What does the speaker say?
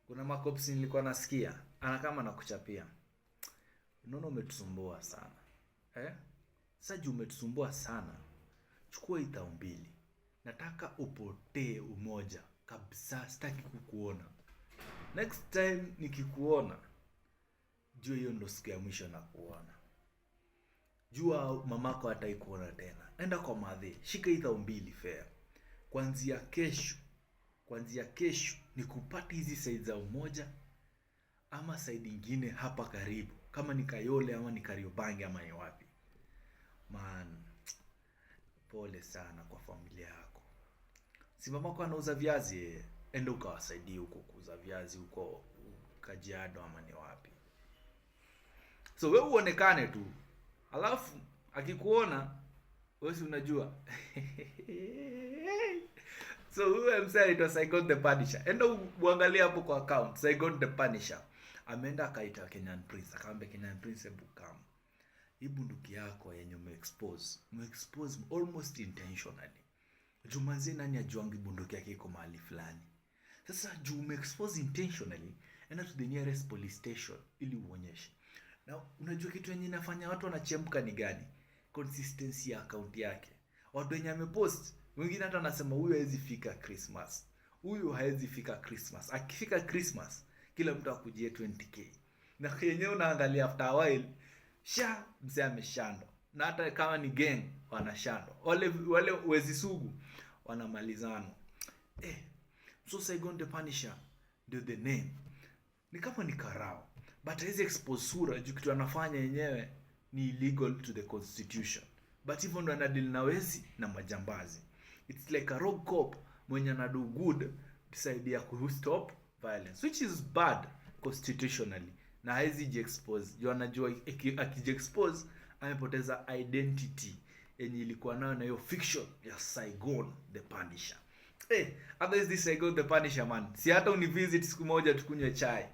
Kuna makops nilikuwa nasikia, anakama nakuchapia. Unaona umetusumbua sana. Sasa juu umetusumbua sana. Chukua 2,000. Nataka upotee umoja. Kabisa sitaki kukuona. Next time nikikuona, jua hiyo ndo siku ya mwisho na kuona. Jua mamako hataikuona tena. Enda kwa madhe, shika 2,000 fair. Kuanzia kesho ni kupata hizi side za umoja ama side nyingine hapa karibu. Kama ni Kayole ama ni Kariobangi ama ni wapi. Man, pole sana kwa familia yako. Si mamako anauza viazi, enda ukawasaidie huko kuuza viazi huko Kajiado ama ni wapi. So wewe uonekane tu. Alafu akikuona wewe si unajua. So huyo msanii ito Saigon the Punisher. Enda uangalie hapo kwa account Saigon the Punisher. Ameenda akaita Kenyan Prince. Akamwambia Kenyan Prince bukam. Hii bunduki yako yenye umeexpose almost intentionally. Jumanzi nani ajuangi bunduki yake iko mahali fulani. Sasa juu umeexpose intentionally, enda to the nearest police station ili uonyeshe. Na unajua kitu yenye inafanya watu wanachemka ni gani? Consistency ya account yake. Watu wenye amepost, wengine hata anasema huyu hawezi fika Christmas. Huyu hawezi fika Christmas. Akifika Christmas, kila mtu akujie 20k. Na yenyewe unaangalia after a while, mzee ameshandwa. Na hata kama ni gang wanashandwa. Wale wezi sugu wanamalizana. So Saigon the Punisher ndio the name. Ni kama ni karao. But hawezi expose sura juu kitu anafanya yenyewe ni illegal to the constitution. But even ndo anadeal na wezi na majambazi. It's like a rogue cop mwenye anadu good decide ya ku-stop violence, which is bad constitutionally. Na hawezi ji-expose. Juu anajua akiji-expose amepoteza identity yenye ilikuwa nayo na hiyo fiction ya Saigon the Punisher. Otherwise this Saigon the Punisher man. Si hata univisit siku moja tukunywe chai.